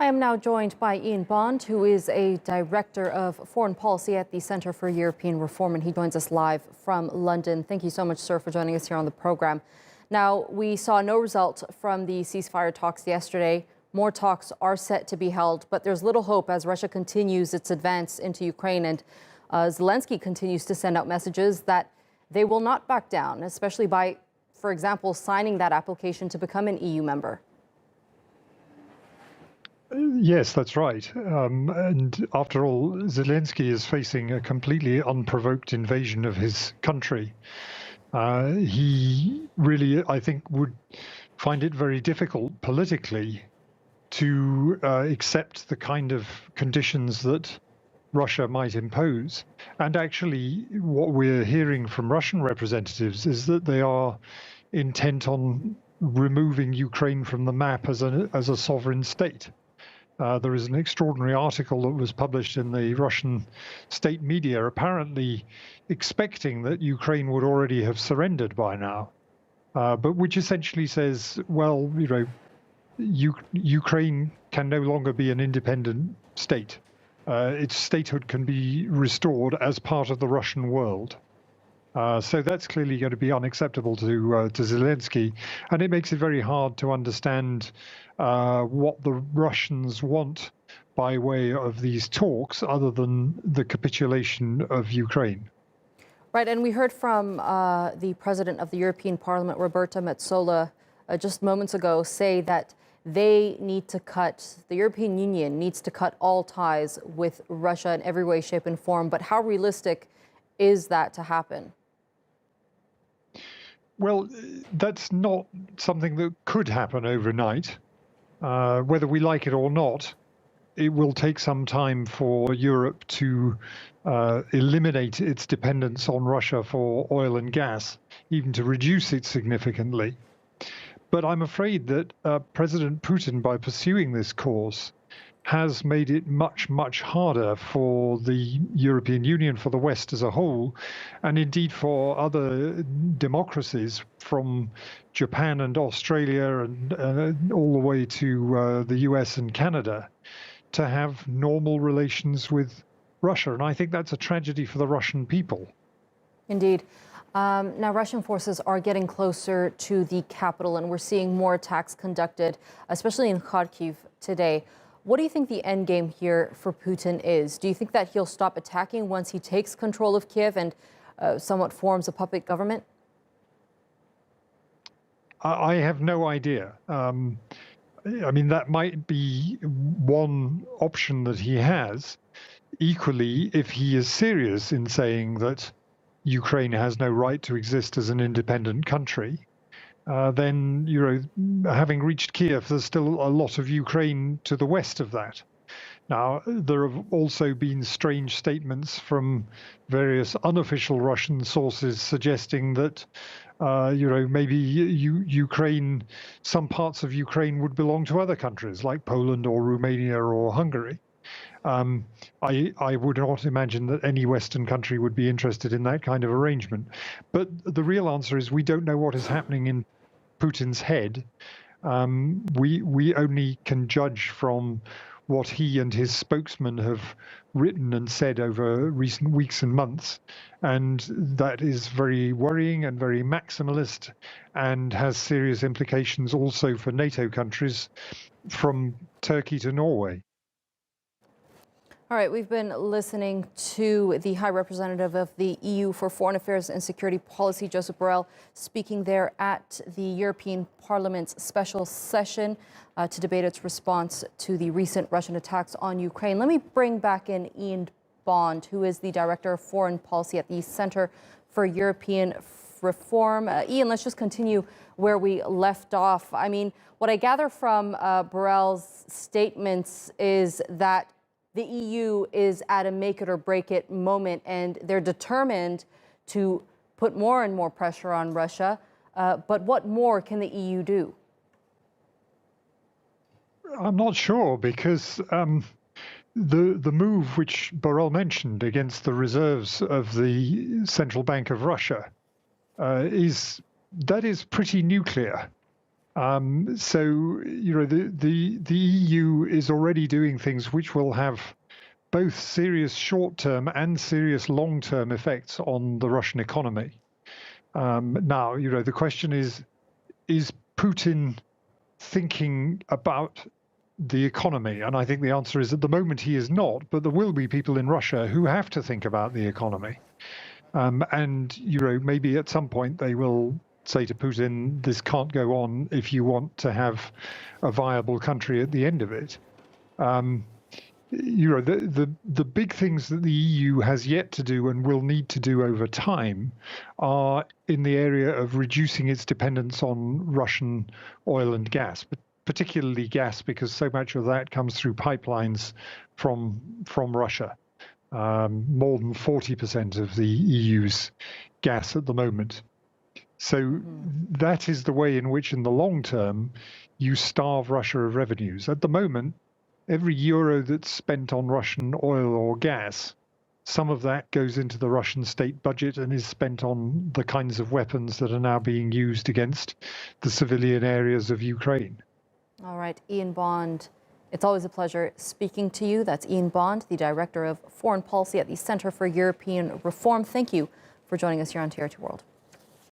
I am now joined by Ian Bond, who is a director of foreign policy at the Center for European Reform, and he joins us live from London. Thank you so much, sir, for joining us here on the program. Now, we saw no result from the ceasefire talks yesterday. More talks are set to be held, but there's little hope as Russia continues its advance into Ukraine, and Zelensky continues to send out messages that they will not back down, especially by, for example, signing that application to become an EU member. Yes, that's right. And after all, Zelensky is facing a completely unprovoked invasion of his country. He really, I think, would find it very difficult politically to accept the kind of conditions that Russia might impose. And actually, what we're hearing from Russian representatives is that they are intent on removing Ukraine from the map as a sovereign state. There is an extraordinary article that was published in the Russian state media, apparently expecting that Ukraine would already have surrendered by now, but which essentially says, well, Ukraine can no longer be an independent state. Its statehood can be restored as part of the Russian world. So that's clearly going to be unacceptable to Zelensky, and it makes it very hard to understand what the Russians want by way of these talks, other than the capitulation of Ukraine. Right, and we heard from the president of the European Parliament, Roberta Metsola, just moments ago, say that the European Union needs to cut all ties with Russia in every way, shape, and form. But how realistic is that to happen? Well, that's not something that could happen overnight. Whether we like it or not, it will take some time for Europe to eliminate its dependence on Russia for oil and gas, even to reduce it significantly. But I'm afraid that President Putin, by pursuing this course, has made it much, much harder for the European Union, for the West as a whole, and indeed for other democracies from Japan and Australia and all the way to the US and Canada, to have normal relations with Russia. And I think that's a tragedy for the Russian people. Indeed. Now, Russian forces are getting closer to the capital, and we're seeing more attacks conducted, especially in Kharkiv today. What do you think the end game here for Putin is? Do you think that he'll stop attacking once he takes control of Kiev and somewhat forms a puppet government? I have no idea. I mean, that might be one option that he has. Equally, if he is serious in saying that Ukraine has no right to exist as an independent country, then, having reached Kiev, there's still a lot of Ukraine to the west of that. Now, there have also been strange statements from various unofficial Russian sources suggesting that, maybe Ukraine, some parts of Ukraine would belong to other countries like Poland or Romania or Hungary. I would not imagine that any Western country would be interested in that kind of arrangement. But the real answer is we don't know what is happening in Putin's head. We only can judge from what he and his spokesman have written and said over recent weeks and months. And that is very worrying and very maximalist, and has serious implications also for NATO countries from Turkey to Norway. All right, we've been listening to the High Representative of the EU for Foreign Affairs and Security Policy, Josep Borrell, speaking there at the European Parliament's special session to debate its response to the recent Russian attacks on Ukraine. Let me bring back in Ian Bond, who is the Director of Foreign Policy at the Center for European Reform. Ian, let's just continue where we left off. I mean, what I gather from Borrell's statements is that the EU is at a make it or break it moment, and they're determined to put more and more pressure on Russia. But what more can the EU do? I'm not sure, because the move which Borrell mentioned against the reserves of the Central Bank of Russia is pretty nuclear. So, the EU is already doing things which will have both serious short-term and serious long-term effects on the Russian economy. Now, the question is Putin thinking about the economy? And I think the answer is at the moment he is not, but there will be people in Russia who have to think about the economy. And, maybe at some point they will say to Putin, this can't go on if you want to have a viable country at the end of it. The big things that the EU has yet to do and will need to do over time are in the area of reducing its dependence on Russian oil and gas, but particularly gas, because so much of that comes through pipelines from Russia. More than 40% of the EU's gas at the moment. So that is the way in which, in the long term, you starve Russia of revenues. At the moment, every euro that's spent on Russian oil or gas, some of that goes into the Russian state budget and is spent on the kinds of weapons that are now being used against the civilian areas of Ukraine. All right, Ian Bond, it's always a pleasure speaking to you. That's Ian Bond, the Director of Foreign Policy at the Center for European Reform. Thank you for joining us here on TRT World.